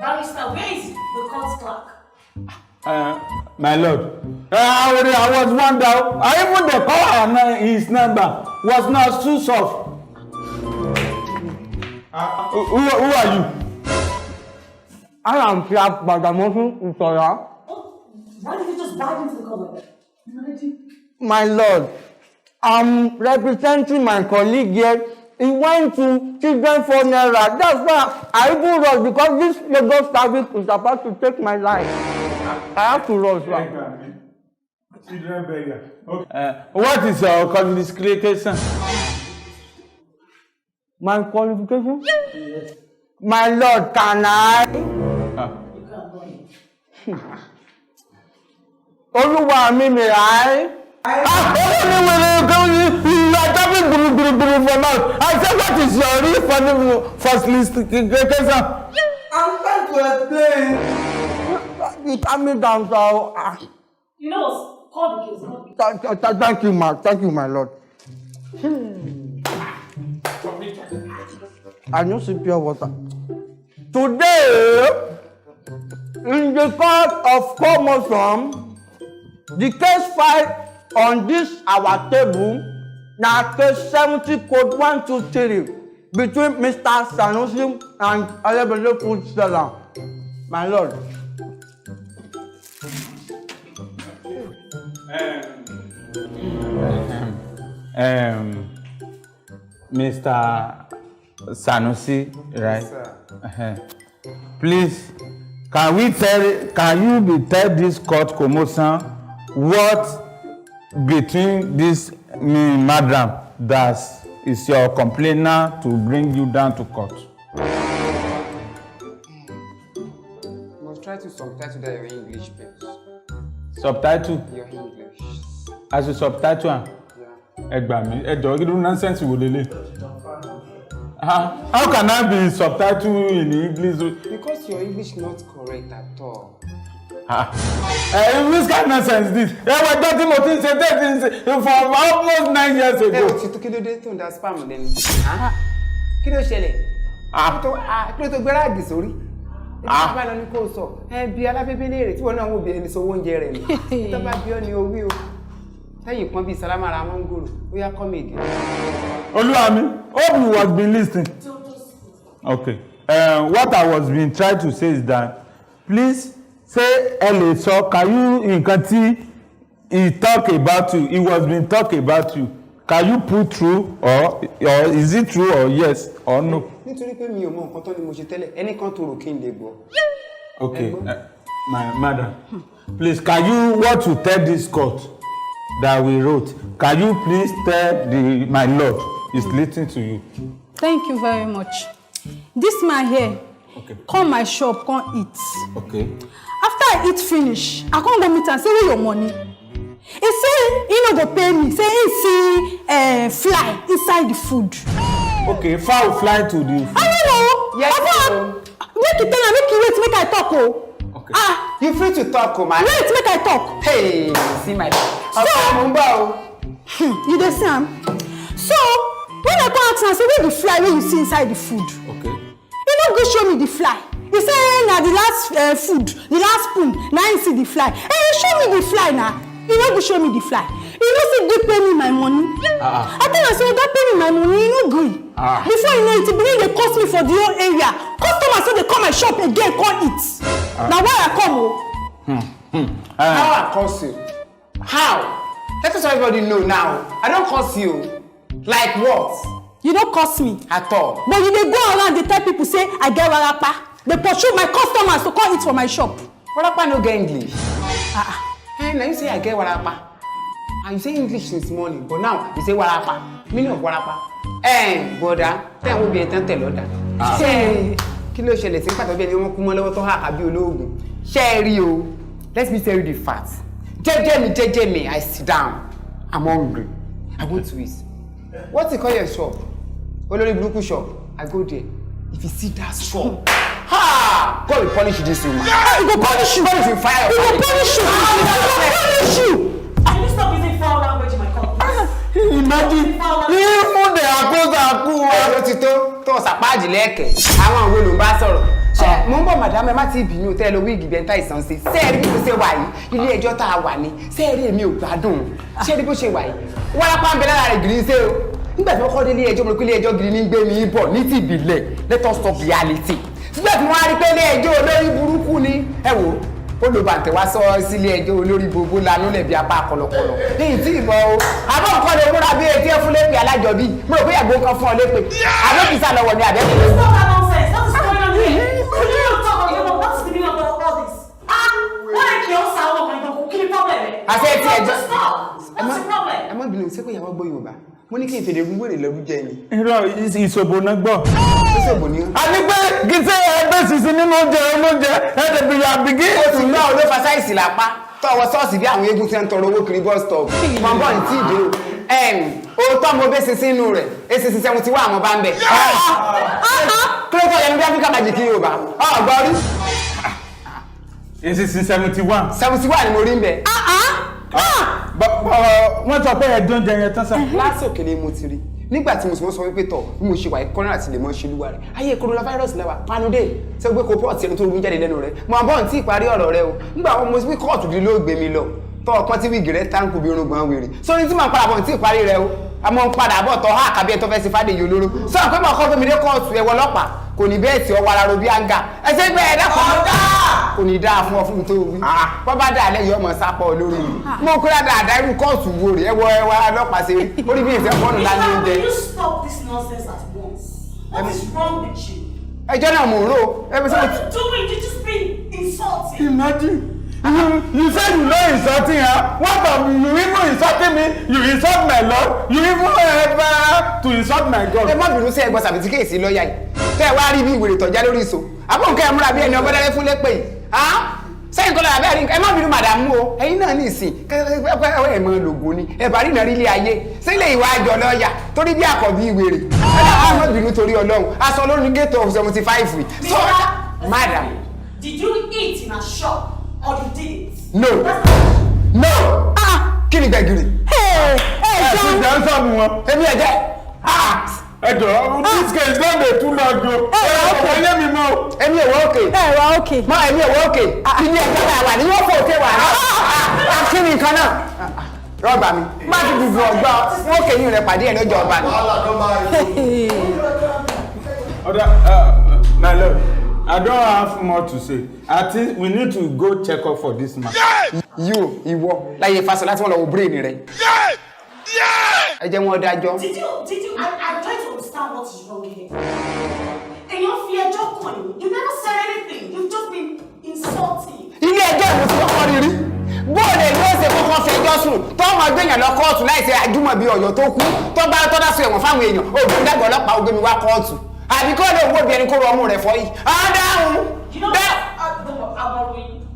Barrister, where is the court clerk? My lord, I was wondering, even the call his number was not too soft. Who are you? I am Pierre Badamosu Utoya. Why did you just dive into the cupboard? My lord, I'm representing my colleague here. He went to children for Naira. That's why I even rush because this Lagos service is about to take my life. I have to rush back. Children beggar. Okay. What is your qualification? My qualification? Yes. My lord, can I? Oluwa mi, may I? You are talking for now. I said, what is your real first list? I'm trying to explain. You calm me down, so. You know, call the case. Thank you, Mark. Thank you, my lord. I know see pure water. Today, in the court of commotion, the case filed on this our table now case 70 code 123 between Mr. Sanusi and Alebele food seller. My lord. Mr. Sanusi, right? Yes, please, can you tell this court commotion what between this madam that is your complainer to bring you down to court? You must try to subtitle that your English, please. Subtitle? Your English. As a subtitle? Yeah. Nonsense how can I be subtitle in English? Because your English is not correct at all. Which kind of nonsense this? I was talking about things for almost 9 years ago. Kí ló dé tó ń da spam lẹ́nu? Kí ló ṣẹlẹ̀? Kí ló tó gbéra àgbè sórí? Èmi bá lọ ní kó sọ. Bí alábẹ́bẹ́ léèrè tí wọ́n náà wò bí ẹni sọ oúnjẹ rẹ̀ ni. Tó bá bí ọ ní owí o. Tẹ́yìn kan bíi Sálámàrà Mọ́ngòrò. Ó yá come again. Olúwàmí, hope you was been listening. Okay. What I was been trying to say is that please say so can you nǹkan tí he talk about you, he was been talk about you. Can you put through or is it true or yes or no? Nítorí pé mi ò mọ nǹkan tó ni mo ṣe tẹ́lẹ̀, ẹnì kan tó rò kí n lè gbọ́. Okay, my madam, please can you what to tell this court that we wrote? Can you please tell my lord is listening to you? Thank you very much. This man here, come my shop, come eat. Okay. After I eat finish, I come go meet am say where your money? He say he no go pay me. Say he see fly inside the food. Okay, fowl fly to the food. I don't know. Yes. Make you tell am, make you wait, make I talk. Okay. You free to talk, man. Wait, make I talk. Hey, see my. So, you dey see am? So, when I come ask am, say where the fly wey you see inside the food? Okay. He no go show me the fly. He say na the last food, the last spoon, na him see the fly. He show me the fly na. He no go show me the fly. He no say dey pay me my money. I tell am say oga pay me my money, he no gree. Before you know it, he begin dey cost me for the whole area. Customers say dey come my shop again come eat. Na why I come o. How I curse you? How? Let us everybody know now. I don't curse you. Like what? You don't curse me. At all. But you dey go around dey tell people say I get warapa. They pursue my customers to come eat for my shop. Warapa no get English. Now you say I get warapa. And you say English since morning, but now you say warapa. Meaning of warapa. Brother, then will be a tell order. Say, kilo ṣẹlẹ̀ tí pàtó bí ẹni wọ́n kú mọ́ lọ́wọ́ tó hà àbí olóògùn. Sherry o. Let me tell you the facts. Jẹ́jẹ́ me, I sit down. I'm hungry. I want to eat. What you call your shop? Olórí burúkú shop. I go there. If you see that shop, God will punish this woman. He go punish you. God will fire. He go punish you. He go punish you. Can you stop using foul language in my company? Imagine, even the Ẹ̀rọ ti tó ọ̀sàpáàjì lẹ́ẹ̀kẹ́. Àwọn òwe ló ń bá sọ̀rọ̀. ṣé mo ń bọ̀ madam ẹ má ti bínú tẹ́ lọ wíìgì bẹ́ẹ̀ ń ta ìsàn sí sẹ́ẹ̀rí bí mo ṣe wà yìí ilé ẹjọ́ tá a wà ní sẹ́ẹ̀rí èmi ò gbádùn ṣẹ́ẹ̀rí bó ṣe wà yìí wárápá ń bẹ lára rẹ̀ gírí ṣe o nígbà tí wọ́n kọ́ dé ilé ẹjọ́ mo rò pé ilé ẹjọ́ gírí ní gbé mi bọ̀ ní ti ìbílẹ̀ let us talk reality nígbà tí wọ́n á rí pé ilé ẹjọ́ olórí burúkú ni ẹ wò olùbàǹtẹ̀ wá sọ sílé ẹjọ́ olórí gbogbo lanú lẹ̀bi apá kọlọkọlọ ní ìtì ìbọn o àbọ̀ nǹkan lè múra bí etí ẹ fún lépè alájọbí mo rò pé àgbo kan fún ọ lépè àbẹ́kísà lọ́wọ́ ni àbẹ́kísà. Stop that nonsense. What is going on here? You don't talk about your what's the meaning of all this? Why are you so my God? Kí ni problem? Àṣẹ ti ẹjọ́. Just stop. What's the problem? ẹ má bínú ṣé kò yàwó gbọ́ Yorùbá mo ní kí n fèdè wúwèrè lọ́dún jẹ́ ni. irọ́ ìṣòbò náà gbọ́. ìṣòbò ni. a ní pé kí ṣe ẹgbẹ́ sísìn nínú oúnjẹ ẹ̀ẹ́dẹ̀ bí ya bìgí. oṣù náà ló fa sáìsì lápá tọwọ́ ṣọ́ọ̀ṣì bí àwọn eégún ti ń tọrọ owó kiri bus stop mọ̀mọ́ ní tí ìdè o òótọ́ mo bẹ́ sísìn inú rẹ̀ èsì sísẹ́ mo ti wá àwọn bá ń bẹ̀. kí ló tọ́ yẹnu bí Africa Magic Yorùbá ọ̀gbọ́n rí. èsì sí 71. 71 ni mo rí ń bẹ̀. wọ́n sọ pé ẹjọ́ oúnjẹ yẹn tán sá. lásìkò ni mo ti rí nígbà tí mo sọ wípé tọ̀ bí mo ṣe wà kọ́nà àti lè mọ́ ṣe lúwa rẹ̀ ayé coronavirus lẹ́wà panudé ṣé gbé kó pọ́ọ̀tì ẹni tó rú jáde lẹ́nu rẹ̀ mo àbọ̀ ní tí ìparí ọ̀rọ̀ rẹ o nígbà wọn mo sí kóòtù dín ló gbé mi lọ tọ́ ọkàn tí wíìgì rẹ̀ táǹkù bí orun gbọ̀n wèrè sórí tí màá padà bọ̀ ní tí ìparí rẹ o àmọ́ ń padà bọ̀ tọ́ ha àkàbí ẹ̀ tó fẹ́ sí fàdé yìí olóró sọ pé mo kọ́ gbé mi dé kóòtù ẹ̀wọ̀ ọlọ́pàá kò ní bẹ́ẹ̀ tí ọwọ́ ara ro bí áńgà ẹsẹ̀ gbé ẹ̀dá kò ní dáa fún ọ fún tó wí bọ́ bá dáa lẹ́yìn ọmọ sápọ̀ olórí mi mo kúrẹ́ dáadáa irú kóòtù wo rè ẹwọ ọlọ́pàá ṣe orí bí ìfẹ́ fọ́ọ̀nù lánàá oúnjẹ. Will you stop this nonsense at once? What is wrong with you? ẹjọ́ náà mò ń rò ẹbí What sọ́kùn. are you doing? You just been insulting. Imagine. You said you know insulting her. What of you even insulting me? You insult my Lord. You even ever to insult my God. ẹ má bínú sí ẹgbọ́n sàbìtì kéèsì lọ́ọ̀yà yìí tẹ́ ẹ wá rí bí ìwèrè tọ̀já lórí ìṣó àbọ̀ nǹkan ẹ̀ múra bí ẹni ọgbọ́dẹ́rẹ́ fún lépè yìí sẹ́yìn kọ́lá àbẹ́ rí ẹ má bínú màdàmú o ẹ̀yin náà ní ìsìn kẹ́kẹ́ ẹ̀ mọ lògùn ni ẹ̀ bá rí náà rí ilé ayé sílẹ̀ ìwà àjọ lọ́ọ̀yà torí bí àkọ́bí ìwèrè ẹ má bínú torí Ọlọ́run aṣọ olórin gate of 75 so madam. Did you eat in a shop or you did it? No. No. Kí ni gbẹ̀gìrì? Ẹ sì jẹ́ ń sọ̀mù wọn. Èmi ẹ̀ jẹ́. Ẹ jọ̀ọ́ this case don dey too long o. Ẹ yé mi mọ́ o. Èmi ò wọ́ òkè. ẹ wá òkè. Mọ èmi ò wọ́ òkè. Ilé ẹjọ́ náà wà ní wọ́n fò òkè wà náà. Kí ni nǹkan náà? Rọ́bà mi. Má ti dùdù ọgbà wọ́n kèyìn rẹ̀ pàdé ẹ̀ lọ́jọ́ ọba ni. My lord, I don't have more to say. I think we need to go check up for this man. You, ìwọ, láyé Fáṣọlá tí wọ́n lọ wo brain rẹ̀. Ẹ jẹ́ wọn dájọ́. Did you, I'm trying to understand what is wrong here. And you're fear joking. You never said anything. You've just been insulting. Ilé ẹjọ́ ìlú ti kọ́kọ́ rí rí. Bóòlù ló ṣe kọ́kọ́ fi ẹjọ́ sùn tó máa gbẹ̀yàn lọ kóòtù láìsí àjùmọ̀ bíi Ọ̀yọ́ tó kú tó bá tọ́dá sọ ẹ̀wọ̀n fáwọn èèyàn ògùn dàgbà ọlọ́pàá ó gbé mi wá kóòtù. Àbí kó lè wo bí ẹni kó rọ ọmú rẹ̀ fọ́ yìí. Dáhùn. You know what?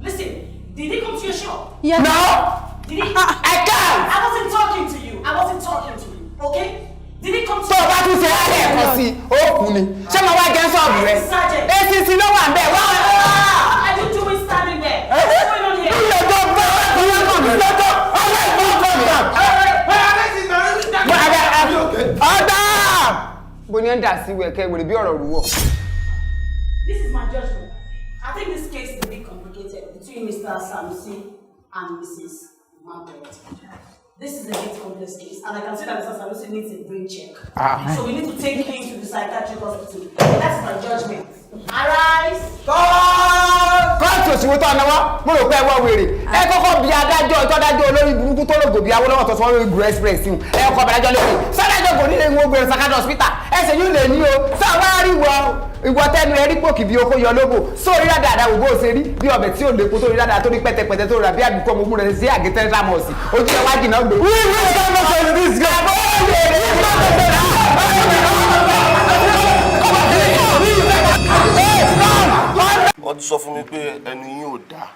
Listen, did he come to your shop? Yes. No. Did he? I can't. I wasn't talking to you. I wasn't talking to you. Okay? Did he come to Tó o bá tún ṣe alẹ́ ẹ̀kọ́ sí i, ó kú ni. Ṣé mo wá jẹ́ sọ́ọ̀bù rẹ̀? ACC ló wà ń bẹ̀ wá. What are you doing standing there? What's going on here? Bó ni ẹ ń dà sí wẹ̀kẹ́ wèrè bí ọ̀rọ̀ rúwọ̀. This is my judgment. I think this case is a bit complicated between Mr. Sanusi and Mrs. Margaret. This is a bit complex case, and I can see that Mr. Sanusi needs a brain check. So we need to take him to the psychiatric hospital. That's my judgment. Arise! Kóòtù òṣìwò tó ọ̀nà wá, mo rò pé ẹ wọ́ wèrè. Ẹ kọ́kọ́ bí adájọ́ ìtọ́dájọ́ olórí burúkú tó lògò bí awólọ́wọ̀ tó sọ́wọ́ ìgbò express yìí. Ẹ kọ́ bí adájọ́ lórí. Sọ́dájọ́ kò nílé ìwọ̀n gbèrè sakadọ̀ hospital. Ẹsẹ̀ yóò lè ní o. Sáwá rí ìwọ tẹnu ẹ rí pòkì bí oko yọ lóbò. Sórí dáadáa wò bó o ṣe rí bí ọbẹ̀ tí ò lè kó tó rí dáadáa tó rí pẹ́tẹpẹ́tẹ tó rà bí àbíkọ́ mo múra sí àgẹ́tẹ́ rámọ̀sì. Ojú ẹ wá jìnnà gbé. Wọ́n ti sọ fún mi pé ẹnu yín ò dáa.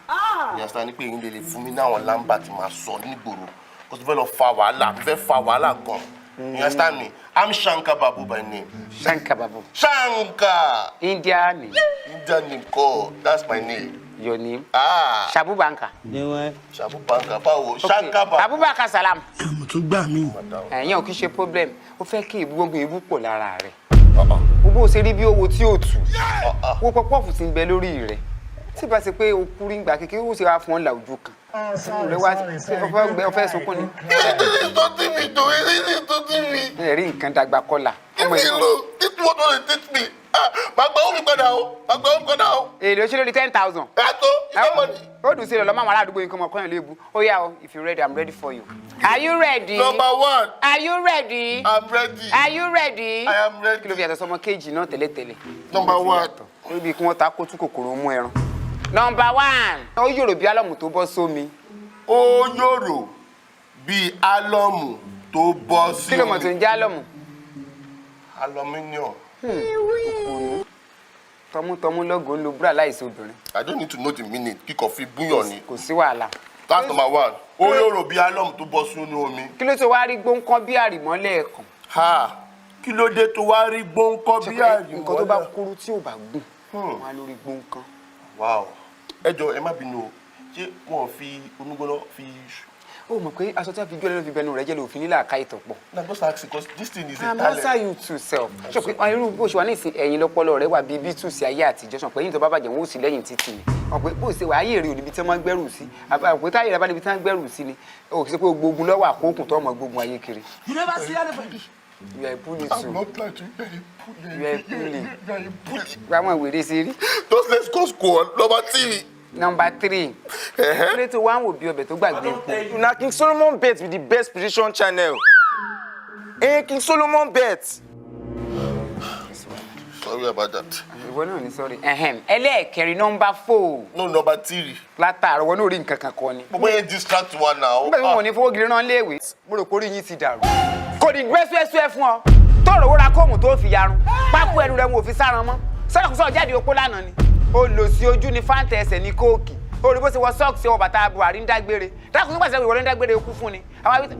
Ìyàsá ni pé yín lè fún mi náwọn lámbà tí máa sọ nígboro. Kò tó fẹ́ lọ fa wàhálà, fẹ́ fa wàhálà gan. You understand me? I'm Shankar Babu by name. Shankar Babu. Shankar! India name. Indian name called. That's my name. Your name? Shabu Banka. Shabu Banka, báwo? Shankar Babu. Abubakar Salam. Mo tún gbà mí. Ẹ̀yin ò kí ṣe problem. Ó fẹ́ kí ìbúgbógun ìbú pọ̀ lára rẹ̀. Wo bó ṣe rí bí owó tí ó tù. Wo pọpọ́ọ̀fù tí ń bẹ lórí rẹ̀. Tí bá ṣe pé o kú rí ìgbà kékeré ó ṣe wá fún ọ làwùjọ kan. Rẹ wá ọfẹ́ sunkún ni. Tó tí mi dùn, tó tí mi. Ẹ̀rí nǹkan dàgbà kọlà. Ìmì ìlú, this one don dey teach me. Màá gba omi padà o, màá gba omi padà o. Èlò ṣe lórí 10,000. Ẹ̀tọ́, ìfẹ́ mọ̀ ni. Ó dùn sí rẹ̀ lọ́mọ àwọn aládùúgbò yín kọ́ mọ̀ kọ́yàn lébu. Ó yá o, if you're ready, I'm ready for you. Are you ready? Number 1. Are you ready? I'm ready. Are you ready? I am ready. Kí ló fi yàtọ̀ sọmọ kéèjì náà tẹ́lẹ̀tẹ́lẹ̀? Number 1. Ó bí kí wọ́n ta kótú kòkòrò mú ẹran. Number 1. Ó yòrò bí álọ́mù tó bọ́ sómi. Ó yòrò bí álọ́mù tó bọ́ sí omi. Kí ló mọ̀ tó ń jẹ́ álọ́mù? Aluminium. Tọmútọmú lọ́gọ̀ọ́ lo búrà láìsí obìnrin. I don't need to know the meaning. Kíkọ̀ fi búyàn ni. Kò sí wàhálà. That's number 1. Ó yòrò bí álọ́mù tó bọ́ sínú omi. Kí ló tó wá rí gbóǹkan bí àrìmọ́lẹ̀ ẹ̀kàn? Ha! Kí ló dé tó wá rí gbóǹkọ́ bí àrìmọ́lẹ̀? Nǹkan tó bá kúrú tí ò bá gùn. Wọ́n á lórí gbóǹkan. Wow. Ẹ jọ̀ọ́ ẹ má bínú o. Ṣé wọ́n fi onígbóná fi. Ó mọ̀ pé aṣọ tí a fi gbé lẹ́nu fi bẹnu rẹ̀ jẹ́ lòfin nílà àká ìtọ̀pọ̀. Na just ask because this thing is a I'm talent. answer you to self. Ṣé pé irú bó ṣe wà ní ìsìn ẹ̀yìn lọ́pọ̀lọ́ rẹ̀ wà bíi bítùsì ayé àtijọ́ ṣàn pé yìí tó bá bàjẹ́ wọn ò sí lẹ́yìn títì ni. Ọ̀pẹ bó ṣe wà ayé èrè òdìbí tí wọ́n gbẹ́rù sí. Àpò táyé rẹ̀ bá níbi tí wọ́n gbẹ́rù sí ni. Ó ṣe pé gbógun lọ́wọ́ àkókùn tó ọmọ gbógun ayé kiri. You never see anybody. You are a bully I'm too. not like you. You are a bully. You are a bully. Gbàmọ̀ ìwéré sí rí. Just let's go school. Number 3. Number 3. Kílé tó wá ń wò bí ọbẹ̀ tó gbàgbé epo. Na King Solomon Bet with the best prediction channel. King Solomon Bet. Sorry about that. Ìwọ náà ní sọ́rí. Ẹlẹ́ẹ̀kẹrin number 4. No, number 3. Látàárọ̀ wọn náà rí nǹkan kan kọ ni. But when you distract one now. Nígbà tí wọn ò ní fowó gidi rán léèwé. Mo rò pé orí yín ti dàrú. Kò ní gbé súẹ́súẹ́ fún ọ. Tọ́rọ̀ owó ra kóòmù tó fi yarun. Pákó ẹnu rẹ̀ wọn ò fi sáran mọ́. Sọ́dọ̀kúsọ̀ jáde opó lánàá ni. Ó lò sí ojú ní fáńtẹ̀ ẹsẹ̀ ní kóòkì. Ó rí bó ṣe wọ sọ́ọ̀kì ọwọ́ bàtà Buhari ń dágbére. Dákùn nígbà tí wọ́n ń dágbére kú fún ni. Àwọn àbí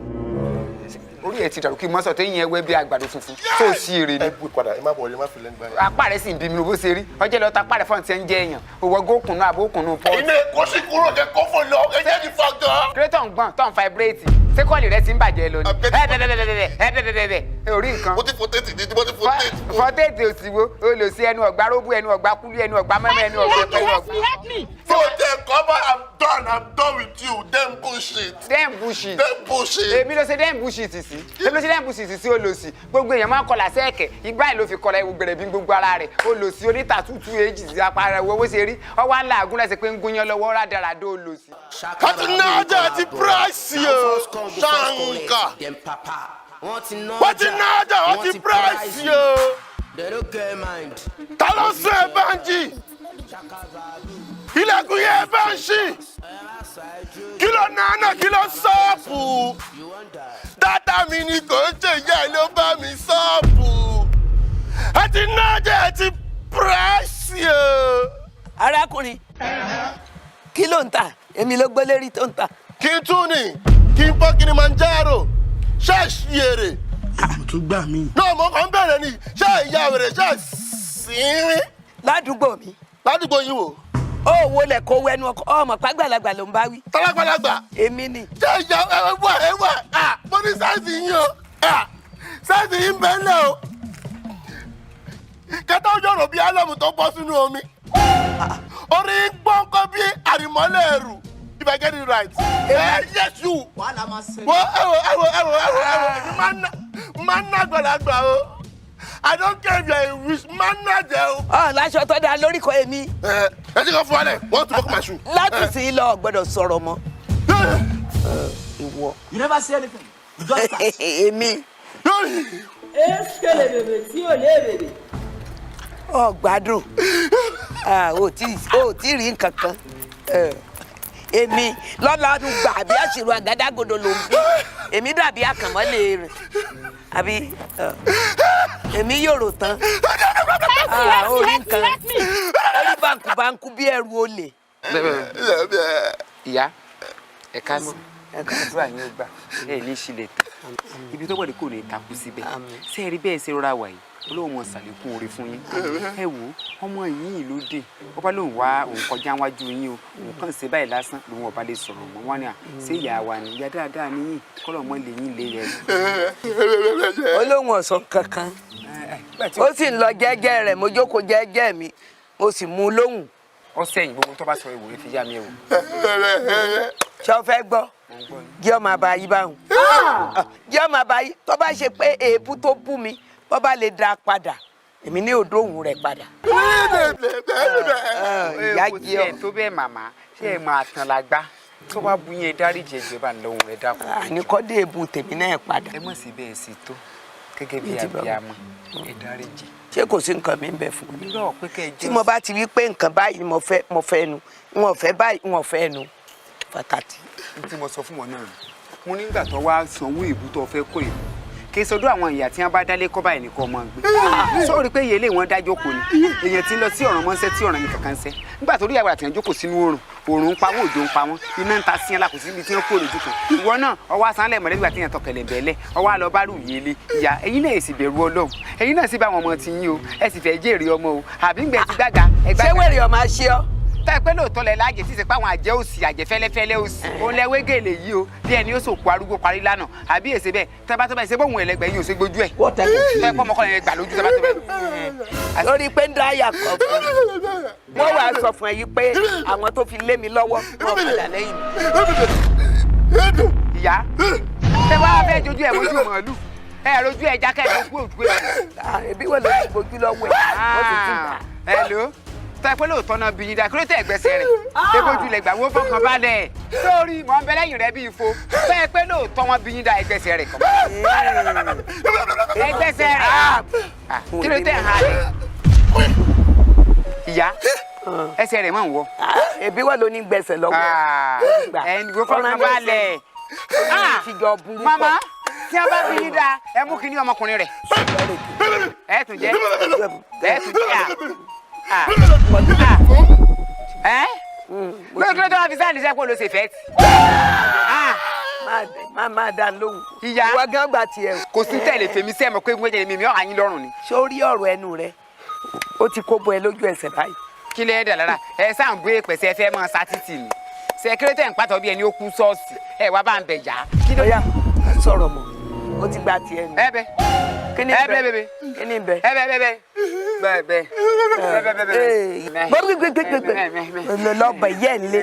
orí ẹ̀ ti dàrú kí mọ́sọ̀ tó yín ẹwẹ́ bí àgbàdo funfun tó sí èrè ni. Ẹ bú padà, ẹ má bọ̀ ẹ má fi lẹ́nu báyìí. Apá rẹ̀ sì ń bí mi bó ṣe rí. Ọjọ́ lọ́ta apá rẹ̀ fọ́n ti ń jẹ èèyàn. Òwò gókùnù àbókùnù pọ́ọ̀tù. Ilé kó sì kúrò kẹ́ kó fò lọ, ẹ jẹ́ kí fa gan. Kírétọ̀ ń gbọ̀n tó ń fáibréètì. Ṣé kọ́ọ̀lì rẹ ti ń bàjẹ́ lọ ni? Ẹ̀ẹ́dẹ̀dẹ̀dẹ̀dẹ̀ orí nǹkan. Mo ti fò tètè ní, mo ti fò tètè. Fọ́tẹ̀tì òsìwò ó lò sí ẹnu ọ̀gbá róbú ẹnu ọ̀gbá kúlú ẹnu ọ̀gbá mẹ́mẹ́ ẹnu ọ̀gbá ẹnu ọ̀gbá. So then cover, I'm done with you. Them bullshit. Dem bullshit. Them bullshit. Èmi ló ṣe dem bullshit sí. Èmi ló ṣe dem bullshit sí ó lò sí. Gbogbo èèyàn máa ń kọlà sẹ́ẹ̀kẹ̀. Ìgbà yìí ló fi kọlà ewu gbẹ̀rẹ̀ bí gbogbo ara rẹ̀. Ó lò sí oníta tútù èjì sí apá rẹ̀ wo bó ṣe rí. Ọwọ́ ńlá àgún lẹ́sẹ̀ pé ń gúnyán lọ́wọ́ rádaràdó ó lò sí. Àti nájà àti price yo. Ṣáǹkà. Wọ́n ti nájà wọ́n ti price yo. Ta ló sọ ẹ Bánjí? Ilẹ̀kùn yẹn bá ń ṣí. Kí ló nánà kí ló sọ́ọ̀pù? Dátà mi ni kò ń ṣe ìyá ẹ ló bá mi sọ́ọ̀pù. Ẹ ti nájà ẹ ti price yo. Arákùnrin, kí ló ń tà? Èmi ló gbọ́ lérí tó ń tà. Kí n tún ni, kí n bọ́ Kilimanjaro, ṣáàṣì èrè. Mo tún gbà mí. Náà mo kàn ń bẹ̀rẹ̀ ni, ṣé ìyá rẹ̀ ṣáà sínrin? Ládùúgbò mi, Ládùúgbò yín wò. ó wo lẹ̀ kó wẹnu ọkọ̀ ọmọ pàgbàlagbà ló ń bá wí. Tálágbàlagbà. Èmi ni. Ṣé ìyá ẹ wà? Mo ní sáìsì yín o. Sáìsì yín bẹ́ẹ̀ lẹ̀ o. Kẹ́tọ́ yọ̀rọ̀ bí álọ́mù tó bọ́ sínú omi. Orí gbọ́ǹkọ́ bí àrìmọ́lẹ̀ ẹ̀rù. If I get it right. Yes, you. Wàhálà máa ṣe. Máa ná àgbàlagbà o. I don't care if you're a rich man náà jẹ́ o. Láṣọ tó dáa lórí kọ èmi. Ẹ ti kọ́ fún wa lẹ̀, wọ́n ti bọ́ kọ́ máa ṣù. Láti sí lọ gbọ́dọ̀ sọ̀rọ̀ mọ́. Ìwọ. You never see anything. You just start. Èmi. Eskele bèbè tí ò lé bèbè. Gbádùn. Ò tí rí nǹkan kan. Èmi lọ́lọ́dún gbà bí àṣìrò àgádágodo ló ń bí. Èmi dàbí àkànmọ́lé rẹ̀. Àbí èmi yòrò tán. Orí nǹkan. Orí báńkù bí ẹrù olè. Ìyá ẹ̀ka sí àdúrà yín ó gbà ẹ̀ ní ìṣílẹ̀ tán. Ibi tó wọlé kò ní takú síbẹ̀. Ṣé ẹ rí bẹ́ẹ̀ ṣe rọra wà yìí? Olóhùn wọn ṣàlékún oore fún yín. Ẹ wò ọmọ yìí ló dé. Ó bá lóun wá òun kọjá wájú yín o. Òun kàn ṣe báyìí lásán lòun ọba lè sọ̀rọ̀ mọ́. Wọ́n ní ṣé ìyá wa ni ìyá dáadáa níyìn kọ́lọ̀ mọ́ lè yín lé yẹn. Olóhùn ọ̀sán kankan. ó sì ń lọ jẹ́jẹ́ rẹ̀ mo jókòó jẹ́jẹ́ mi mo sì mú lóhùn. Ó sẹ́yìn gbogbo tó bá sọ ìwòye fi yá mi ẹ̀wò. Ṣé o fẹ́ gbọ́? Jẹ́ ọmọ àbáyí báhùn. Jẹ́ ọmọ àbáyí tó bá ṣe pé èébú tó bú mi bó bá lè dá padà èmi ní odò òun rẹ̀ padà. Ìyá jẹ́ ẹ̀ tó bẹ́ẹ̀ màmá ṣé ẹ̀ máa tàn lágbá tó bá bu yẹn dáríjì ẹ̀jẹ̀ bá ń lọ òun rẹ̀ dákun. Àníkọ́dé èébú tèmi náà padà. Ẹ mọ̀ sí bẹ́ẹ̀ sí tó gẹ́gẹ́ bí abiyamọ ẹ̀ dáríjì. Ṣé kò sí nǹkan mi ń bẹ fún mi? Irọ́ pé kẹ́ ẹ jẹ́. Tí mo bá ti rí pé nǹkan báyìí ni mo fẹ́ nu wọn fẹ́ báyìí wọn fẹ́ nu fàkàtì. Tí mo sọ fún wọn náà mo nígbà tó wá sanwó ìbú tó fẹ́ kó ìbú kí n sọdọ̀ àwọn ìyá tí wọ́n bá dálé kọ́ báyìí nìkan ọmọ gbé sórí pé iye ilé wọn dájọ́ kò ní èèyàn tí ń lọ sí ọ̀ràn mọ́ṣẹ́ tí ọ̀ràn nìkan kan ṣẹ́ nígbà tó rí àwọn àtìyàn jókòó sínú oòrùn ń pa wọ́n òjò ń pa wọ́n iná ń ta sí ẹ̀la kò sí ibi tí wọ́n kó lójú kan ìwọ náà ọwọ́ asánlẹ̀ mọ̀lẹ́bí gbà tí yẹn tọkẹ̀lẹ̀ bẹ̀ẹ́lẹ̀ ọwọ́ àlọ́ bá rù yé lé ìyá ẹ̀yin náà èsì bẹ̀rù Ọlọ́run ẹ̀yin náà sì bá àwọn ọmọ ti yín o ẹ sì fẹ́ jèrè ọmọ o àbí ń gbẹ ti gbàgà ẹgbàgà. Ṣé wèrè ọmọ ṣe ọ́? Tá pé lóòótọ́ lẹ láàjẹ tí ṣe pé àwọn àjẹ́ òsì àjẹ́ fẹ́lẹ́fẹ́lẹ́ òsì òun lẹ wégèlè yìí o bí ẹni ó sòkò arúgbó parí lánàá àbí èsè bẹ́ẹ̀ tẹ́bá tó bẹ́ẹ̀ ṣe bóun ẹlẹgbẹ́ yìí ò ṣe gbójú ẹ̀ tẹ́ pọ́ ọmọkùnrin yẹn gbà lójú tẹ́bá tó bẹ́ẹ̀. Lórí pé ń dá àyà kan fún mi wọ́n wàá sọ fún ẹ yìí pé àwọn tó fi lé mi lọ́wọ́ wọn padà lẹ́yìn mi. Ìyá tẹ wá fẹ́ jojú ẹ̀ mojú màálù ẹ rojú ẹ̀ jákẹ́ ẹ̀ kú òjú ẹ̀. Ẹbí wọ́n lọ sí gbojú lọ́wọ́ ẹ̀ ó sì ti gbà. Hello tẹ́ pé lóòótọ́ náà bí yín dá kí ló tẹ́ ẹ̀gbẹ́sẹ̀ rẹ̀ tẹ́ bójú lẹ̀ gbà wọ́n fọkàn balẹ̀ sórí mọ̀ ń bẹ lẹ́yìn rẹ̀ bí ifo tẹ́ pé lóòótọ́ wọn bí yín dá ẹ̀gbẹ́sẹ̀ rẹ̀ kàn. Ẹ̀gbẹ́sẹ̀ rẹ̀ kí ló tẹ́ ẹ̀ hàn lẹ̀. Ìyá ẹsẹ̀ rẹ̀ máa ń wọ. Ẹbí wọ́n ló ní gbẹ̀sẹ̀ lọ́wọ́ ẹni wọ́n fọkàn balẹ̀. Mama tí a bá bí yín dá ẹ mú kí ní ọmọkùnrin rẹ̀ ẹ tún jẹ́ ẹ tún jẹ́ lórí kílódé wà fi sáà níṣẹ́ pọ̀ ló ṣe fẹ́ tì. Máa dá lóhùn. Ìyá ìwọ gan gbà tiẹ̀. Kò sí tẹ̀lé fèmí sẹ́mọ̀ pé gbẹ́jẹ̀ mímí ọ̀hà yín lọ́rùn ni. Sórí ọ̀rọ̀ ẹnu rẹ ó ti kó bọ ẹ lójú ẹsẹ̀ báyìí. Kí lè dà lára ẹ sáà ń gbé pẹ̀sẹ̀ ẹ fẹ́ mọ́ sátítì ni sẹkírẹ́tẹ̀ ń pàtó bí ẹni ó kú ṣọ́ọ̀ṣì ẹ wá bá ń bẹ̀ yá. Kí ló yá sọ̀rọ̀ mọ́ ó ti gba tiẹ̀ nù. Ẹ bẹ Kí ni bẹ? Kí ni bẹ? Ẹ bẹ gbẹgbẹgbẹgbẹ lọbẹ yẹ n lé.